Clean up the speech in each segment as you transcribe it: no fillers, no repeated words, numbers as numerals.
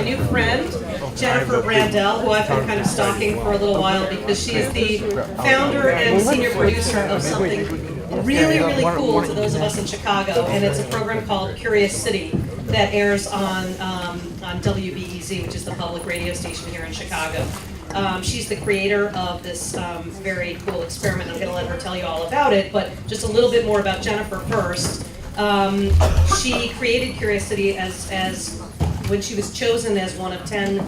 new friend, Jennifer Brandel, who I've been kind of stalking for a little while because she is the founder and senior producer of something really, really cool to those of us in Chicago, and it's a program called Curious City that airs on WBEZ, which is the public radio station here in Chicago. She's the creator of this very cool experiment. I'm going to let her tell you all about it, but just a little bit more about Jennifer first. She created Curious City as when she was chosen as one of 10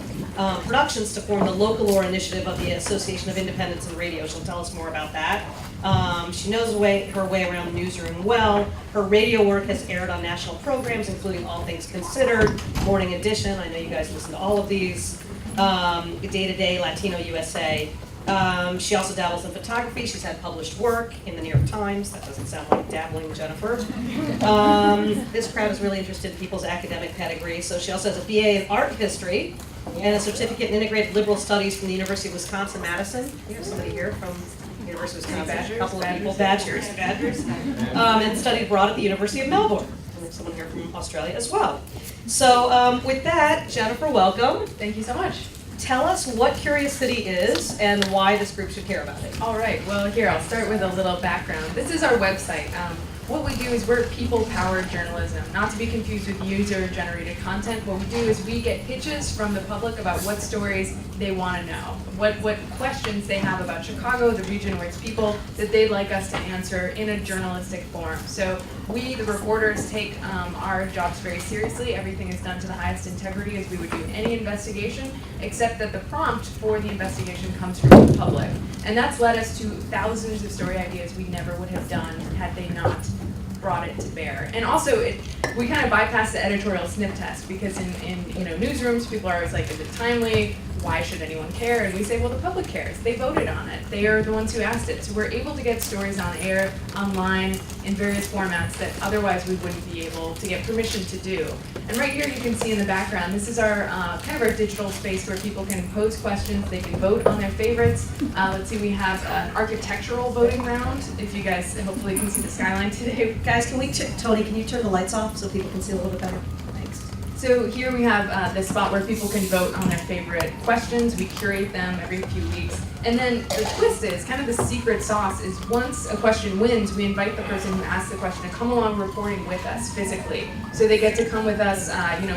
productions to form the local lore initiative of the Association of Independents in Radio. She'll tell us more about that. She knows her way around the newsroom well. Her radio work has aired on national programs, including All Things Considered, Morning Edition. I know you guys listen to all of these. Day to Day, Latino USA. She also dabbles in photography. She's had published work in the New York Times. That doesn't sound like dabbling, Jennifer. This crowd is really interested in people's academic pedigree. So she also has a BA in art history and a certificate in integrated liberal studies from the University of Wisconsin-Madison. We have somebody here from the University of Wisconsin, a couple of people, Badgers. And studied abroad at the University of Melbourne. And there's someone here from Australia as well. So with that, Jennifer, welcome. Thank you so much. Tell us what Curious City is and why this group should care about it. All right, well here, I'll start with a little background. This is our website. What we do is we're people-powered journalism, not to be confused with user-generated content. What we do is we get pitches from the public about what stories they want to know, what questions they have about Chicago, the region or its people, that they'd like us to answer in a journalistic form. So we, the reporters, take our jobs very seriously. Everything is done to the highest integrity as we would do any investigation, except that the prompt for the investigation comes from the public. And that's led us to thousands of story ideas we never would have done had they not brought it to bear. And also, we kind of bypass the editorial sniff test because in newsrooms, people are always like, is it timely? Why should anyone care? And we say, well, the public cares. They voted on it. They are the ones who asked it. So we're able to get stories on air, online, in various formats that otherwise we wouldn't be able to get permission to do. And right here you can see in the background, this is our kind of our digital space where people can pose questions. They can vote on their favorites. Let's see, we have an architectural voting round. If you guys hopefully can see the skyline today. Guys, Tony, can you turn the lights off so people can see a little bit better? So here we have this spot where people can vote on their favorite questions. We curate them every few weeks. And then the twist is, kind of the secret sauce is once a question wins, we invite the person who asked the question to come along reporting with us physically. So they get to come with us,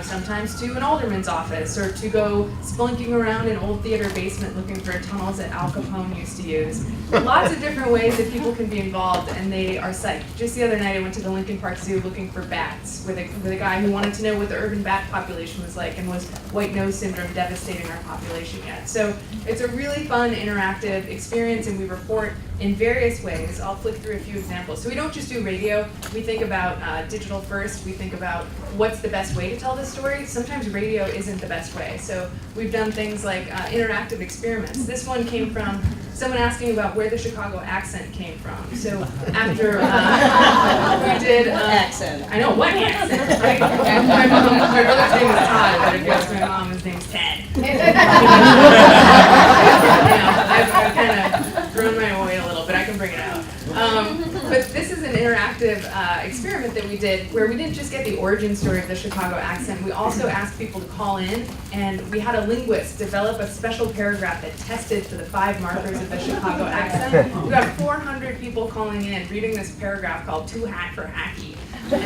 sometimes to an alderman's office or to go spelunking around an old theater basement looking for tunnels that Al Capone used to use. Lots of different ways that people can be involved, and they are psyched. Just the other night I went to the Lincoln Park Zoo looking for bats with a guy who wanted to know what the urban bat population was like and was white nose syndrome devastating our population yet. So it's a really fun interactive experience, and we report in various ways. I'll flick through a few examples. So we don't just do radio. We think about digital first. We think about what's the best way to tell this story. Sometimes radio isn't the best way. So we've done things like interactive experiments. This one came from someone asking about where the Chicago accent came from. So after we did... What accent? I know, what accent? Right? My brother's name is Todd, but if you ask my mom, his name's Ted. I've kind of thrown my way a little, but I can bring it out. But this is an interactive experiment that we did where we didn't just get the origin story of the Chicago accent, we also asked people to call in, and we had a linguist develop a special paragraph that tested for the 5 markers of the Chicago accent. We got 400 people calling in, reading this paragraph called Too Hot for Hacky. It was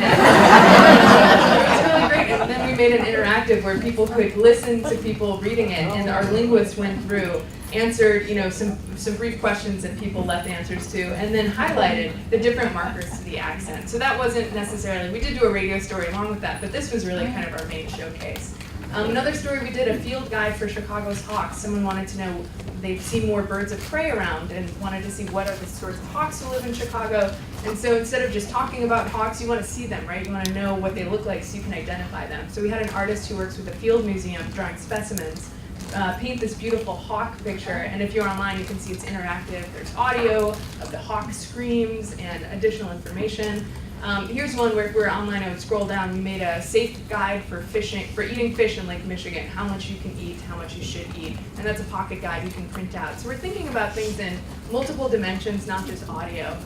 really great, and then we made it interactive where people could listen to people reading it, and our linguist went through, answered some brief questions that people left answers to, and then highlighted the different markers to the accent. So that wasn't necessarily, we did do a radio story along with that, but this was really kind of our main showcase. Another story, we did a field guide for Chicago's hawks. Someone wanted to know, they've seen more birds of prey around and wanted to see what are the sorts of hawks who live in Chicago. And so instead of just talking about hawks, you want to see them, right? You want to know what they look like so you can identify them. So we had an artist who works with the Field Museum drawing specimens, paint this beautiful hawk picture, and if you're online you can see it's interactive. There's audio of the hawk screams and additional information. Here's one where if we're online, I would scroll down. We made a safe guide for eating fish in Lake Michigan, how much you can eat, how much you should eat, and that's a pocket guide you can print out. So we're thinking about things in multiple dimensions, not just audio.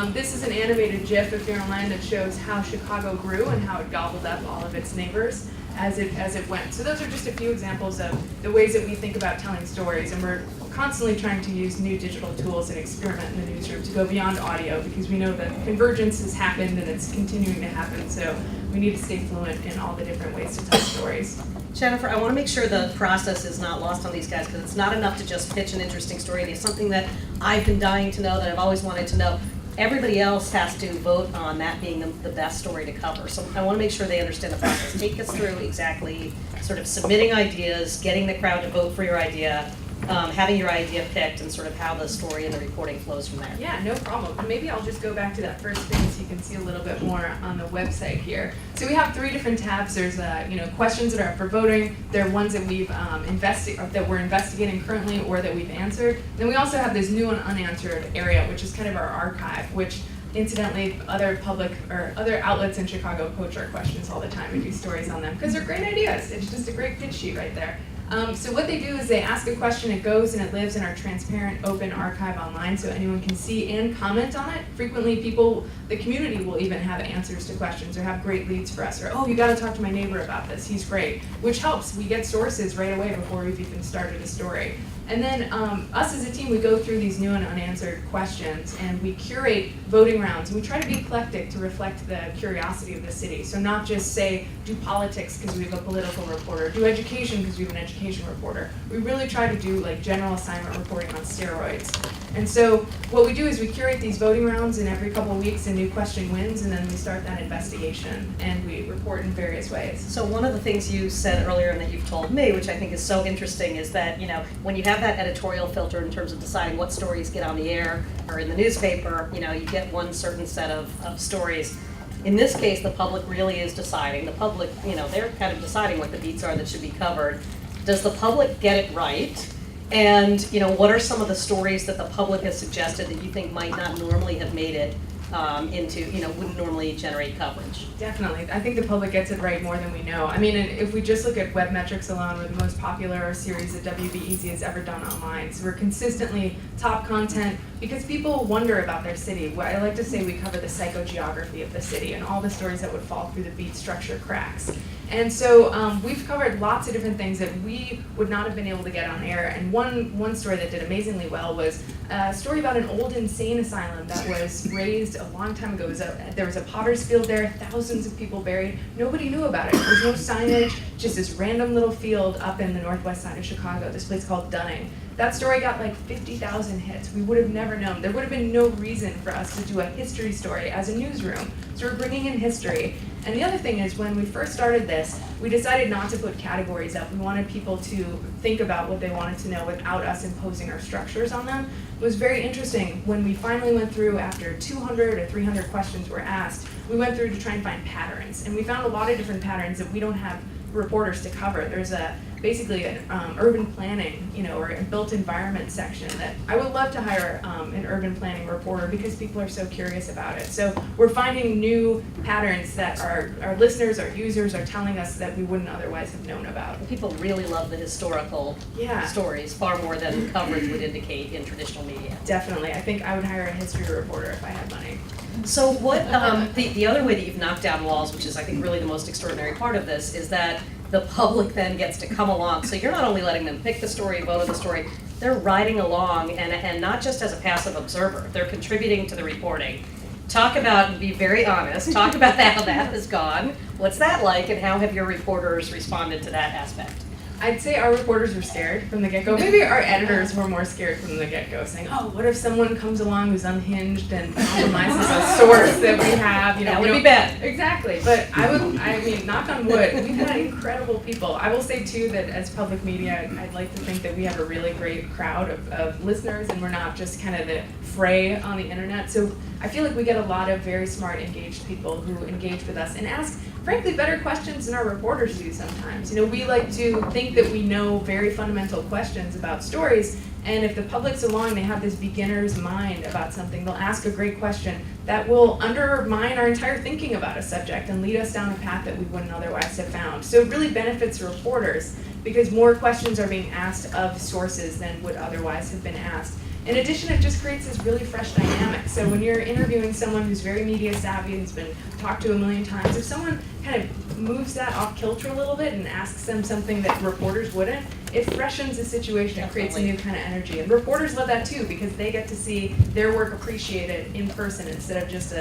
This is an animated GIF, if you're online, that shows how Chicago grew and how it gobbled up all of its neighbors. as it went. So those are just a few examples of the ways that we think about telling stories, and we're constantly trying to use new digital tools and experiment in the newsroom to go beyond audio, because we know that convergence has happened and it's continuing to happen, so we need to stay fluent in all the different ways to tell stories. Jennifer, I want to make sure the process is not lost on these guys, because it's not enough to just pitch an interesting story. It's something that I've been dying to know, that I've always wanted to know. Everybody else has to vote on that being the best story to cover. So I want to make sure they understand the process. Take us through exactly sort of submitting ideas, getting the crowd to vote for your idea, having your idea picked, and sort of how the story and the reporting flows from there. Yeah, no problem. And maybe I'll just go back to that first thing so you can see a little bit more on the website here. So we have 3 different tabs. There's questions that are up for voting. There are ones that we're investigating currently or that we've answered. Then we also have this new and unanswered area, which is kind of our archive, which incidentally other public or other outlets in Chicago poach our questions all the time and do stories on them because they're great ideas. It's just a great pitch sheet right there. So what they do is they ask a question, it goes and it lives in our transparent, open archive online so anyone can see and comment on it. Frequently the community will even have answers to questions or have great leads for us, or, oh, you gotta talk to my neighbor about this, he's great, which helps. We get sources right away before we've even started a story. And then us as a team, we go through these new and unanswered questions and we curate voting rounds. And we try to be eclectic to reflect the curiosity of the city. So not just say, do politics because we have a political reporter, do education because we have an education reporter. We really try to do like general assignment reporting on steroids. And so what we do is we curate these voting rounds, and every couple of weeks a new question wins, and then we start that investigation and we report in various ways. So one of the things you said earlier and that you've told me, which I think is so interesting, is that when you have that editorial filter in terms of deciding what stories get on the air or in the newspaper, you get one certain set of stories. In this case, the public really is deciding. The public, they're kind of deciding what the beats are that should be covered. Does the public get it right? And what are some of the stories that the public has suggested that you think might not normally have made it wouldn't normally generate coverage? Definitely. I think the public gets it right more than we know. I mean, if we just look at web metrics alone, we're the most popular series that WBEZ has ever done online. So we're consistently top content because people wonder about their city. I like to say we cover the psychogeography of the city and all the stories that would fall through the beat structure cracks. And so we've covered lots of different things that we would not have been able to get on air. And one story that did amazingly well was a story about an old insane asylum that was raised a long time ago. There was a potter's field there, thousands of people buried. Nobody knew about it. There was no signage, just this random little field up in the northwest side of Chicago, this place called Dunning. That story got like 50,000 hits. We would have never known. There would have been no reason for us to do a history story as a newsroom. So we're bringing in history. And the other thing is, when we first started this, we decided not to put categories up. We wanted people to think about what they wanted to know without us imposing our structures on them. It was very interesting. When we finally went through, after 200 or 300 questions were asked, we went through to try and find patterns. And we found a lot of different patterns that we don't have reporters to cover. There's basically an urban planning, or a built environment section that I would love to hire an urban planning reporter because people are so curious about it. So we're finding new patterns that our listeners, our users are telling us that we wouldn't otherwise have known about. People really love the historical stories far more than coverage would indicate in traditional media. Definitely. I think I would hire a history reporter if I had money. So what, the other way that you've knocked down walls, which is I think really the most extraordinary part of this, is that the public then gets to come along. So you're not only letting them pick the story, vote on the story, they're riding along and not just as a passive observer, they're contributing to the reporting. Talk about, be very honest, talk about how that has gone. What's that like, and how have your reporters responded to that aspect? I'd say our reporters were scared from the get-go. Maybe our editors were more scared from the get-go, saying, oh, what if someone comes along who's unhinged and compromises a source that we have? That would be bad. Exactly. But I mean, knock on wood, we've had incredible people. I will say, too, that as public media, I'd like to think that we have a really great crowd of listeners, and we're not just kind of the fray on the internet. So I feel like we get a lot of very smart, engaged people who engage with us and ask, frankly, better questions than our reporters do sometimes. We like to think that we know very fundamental questions about stories, and if the public's along, they have this beginner's mind about something, they'll ask a great question that will undermine our entire thinking about a subject and lead us down a path that we wouldn't otherwise have found. So it really benefits reporters because more questions are being asked of sources than would otherwise have been asked. In addition, it just creates this really fresh dynamic. So when you're interviewing someone who's very media savvy, who's been talked to a million times, if someone kind of moves that off kilter a little bit and asks them something that reporters wouldn't, it freshens the situation. It creates a new kind of energy. And reporters love that too, because they get to see their work appreciated in person instead of just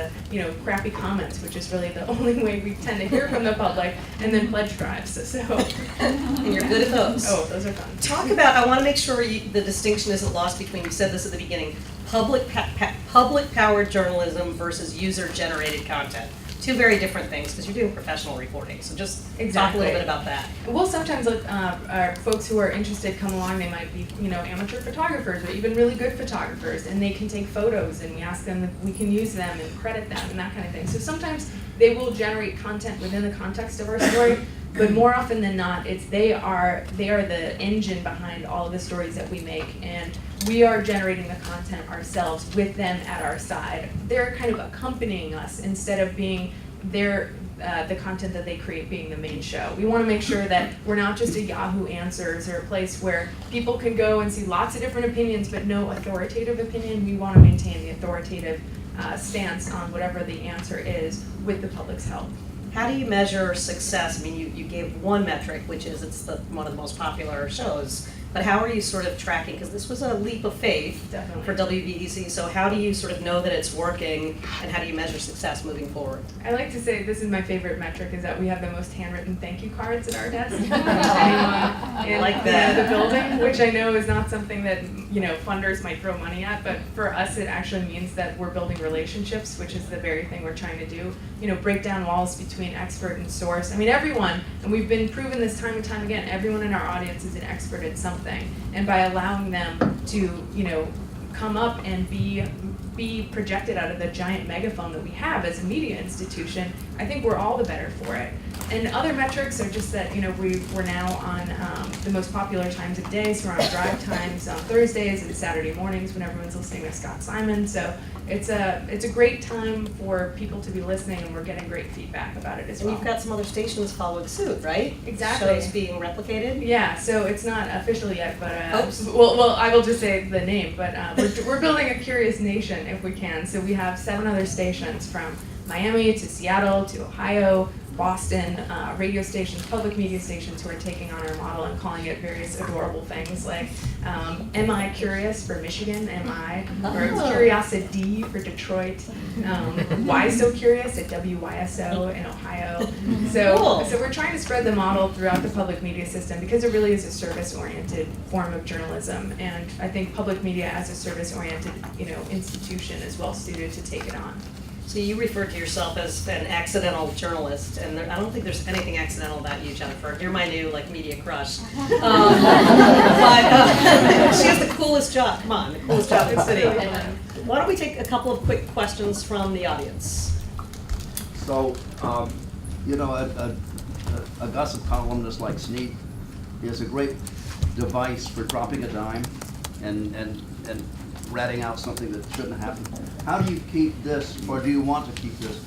crappy comments, which is really the only way we tend to hear from the public, and then pledge drives. So and you're good at those. Oh, those are fun. Talk about, I want to make sure the distinction isn't lost between, you said this at the beginning, public-powered journalism versus user-generated content. Two very different things, because you're doing professional reporting. So just talk a little bit about that. We'll sometimes let folks who are interested come along. They might be, amateur photographers or even really good photographers, and they can take photos, and we ask them if we can use them and credit them and that kind of thing. So sometimes they will generate content within the context of our story, but more often than not, they are the engine behind all of the stories that we make, and we are generating the content ourselves with them at our side. They're kind of accompanying us instead of being the content that they create being the main show. We want to make sure that we're not just a Yahoo Answers or a place where people can go and see lots of different opinions but no authoritative opinion. We want to maintain the authoritative stance on whatever the answer is with the public's help. How do you measure success? I mean, you gave one metric, which is one of the most popular shows, but how are you sort of tracking? Because this was a leap of faith for WBEZ, so how do you sort of know that it's working, and how do you measure success moving forward? I like to say this is my favorite metric, is that we have the most handwritten thank you cards at our desk. Anyone in the building, which I know is not something that funders might throw money at, but for us it actually means that we're building relationships, which is the very thing we're trying to do. Break down walls between expert and source. I mean, everyone, and we've been proven this time and time again, everyone in our audience is an expert at something. And by allowing them to, come up and be projected out of the giant megaphone that we have as a media institution, I think we're all the better for it. And other metrics are just that, we're now on the most popular times of day, so we're on drive times on Thursdays and Saturday mornings when everyone's listening to Scott Simon. So it's a great time for people to be listening, and we're getting great feedback about it as well. And you've got some other stations following suit, right? Exactly. Shows being replicated? Yeah, so it's not official yet, but well, I will just say the name, but we're building a curious nation if we can. So we have 7 other stations, from Miami to Seattle to Ohio, Boston, radio stations, public media stations, who are taking on our model and calling it various adorable things like Am I Curious for Michigan, or Curiosity for Detroit, Why So Curious at WYSO in Ohio. So we're trying to spread the model throughout the public media system, because it really is a service-oriented form of journalism, and I think public media as a service-oriented institution is well suited to take it on. So you refer to yourself as an accidental journalist, and I don't think there's anything accidental about you, Jennifer. You're my new media crush. But she has the coolest job. Come on, the coolest job in the city. Why don't we take a couple of quick questions from the audience? So, a gossip columnist like Snead is a great device for dropping a dime and ratting out something that shouldn't happen. How do you keep this, or do you want to keep this,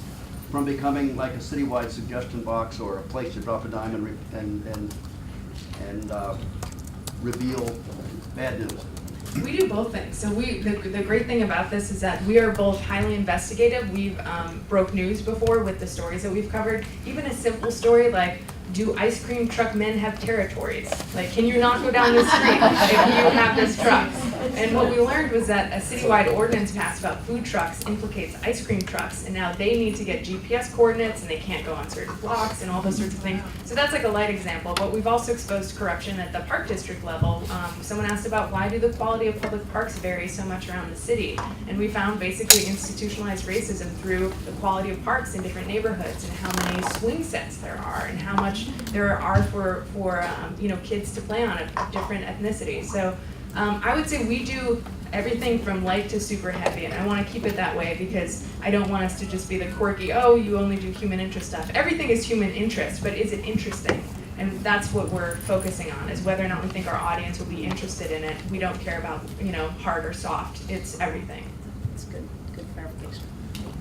from becoming like a citywide suggestion box or a place to drop a dime and reveal bad news? We do both things. So the great thing about this is that we are both highly investigative. We've broke news before with the stories that we've covered. Even a simple story like, do ice cream truck men have territories? Can you not go down the street if you have this truck? And what we learned was that a citywide ordinance passed about food trucks implicates ice cream trucks, and now they need to get GPS coordinates, and they can't go on certain blocks and all those sorts of things. So that's like a light example, but we've also exposed corruption at the park district level. Someone asked about why do the quality of public parks vary so much around the city, and we found basically institutionalized racism through the quality of parks in different neighborhoods, and how many swing sets there are, and how much there are for kids to play on of different ethnicities. So I would say we do everything from light to super heavy, and I want to keep it that way because I don't want us to just be the quirky, you only do human interest stuff. Everything is human interest, but is it interesting? And that's what we're focusing on, is whether or not we think our audience will be interested in it. We don't care about, hard or soft. It's everything. That's good clarification.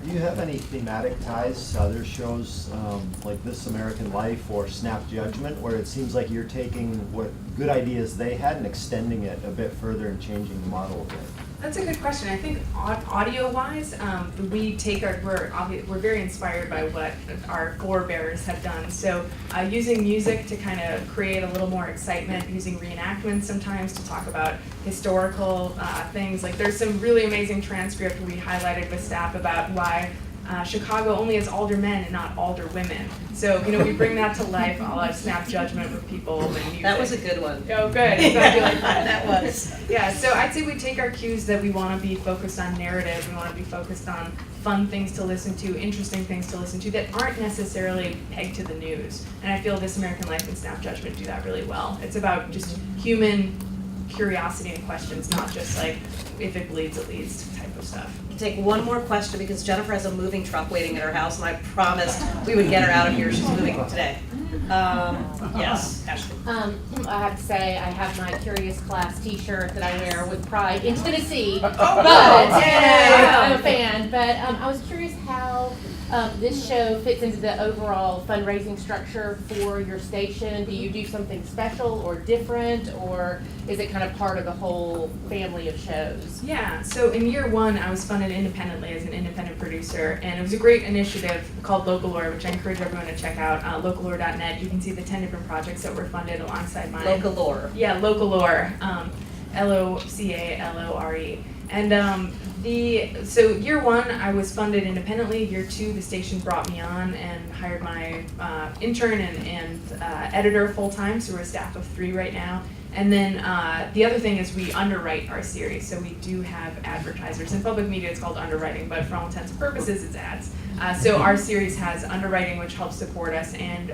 Do you have any thematic ties to other shows like This American Life or Snap Judgment, where it seems like you're taking what good ideas they had and extending it a bit further and changing the model a bit? That's a good question. I think audio-wise, we're very inspired by what our forebears have done. So using music to kind of create a little more excitement, using reenactments sometimes to talk about historical things. Like there's some really amazing transcript we highlighted with staff about why Chicago only has alder men and not alder women. So, we bring that to life. I'll have snap judgment with people and music. That was a good one. Oh, good. I'm glad you like that. That was. Yeah, so I'd say we take our cues that we want to be focused on narrative. We want to be focused on fun things to listen to, interesting things to listen to that aren't necessarily pegged to the news. And I feel This American Life and Snap Judgment do that really well. It's about just human curiosity and questions, not just like if it bleeds, it leads type of stuff. We'll take one more question because Jennifer has a moving truck waiting at her house, and I promised we would get her out of here. She's moving today. Yes, Ashley. I have to say, I have my Curious Class T-shirt that I wear with pride in Tennessee. But I'm a fan. But I was curious how this show fits into the overall fundraising structure for your station. Do you do something special or different, or is it kind of part of the whole family of shows? Yeah, so in year one, I was funded independently as an independent producer, and it was a great initiative called Localore, which I encourage everyone to check out, localore.net. You can see the 10 different projects that were funded alongside mine. Localore. Yeah, Localore, Localore. And so year one, I was funded independently. Year two, the station brought me on and hired my intern and editor full-time, so we're a staff of 3 right now. And then the other thing is we underwrite our series, so we do have advertisers. In public media, it's called underwriting, but for all intents and purposes, it's ads. So our series has underwriting, which helps support us, and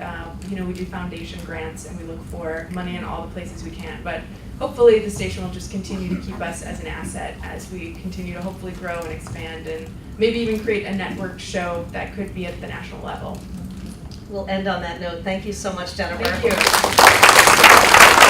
we do foundation grants, and we look for money in all the places we can. But hopefully, the station will just continue to keep us as an asset as we continue to hopefully grow and expand, and maybe even create a network show that could be at the national level. We'll end on that note. Thank you so much, Jennifer. Thank you.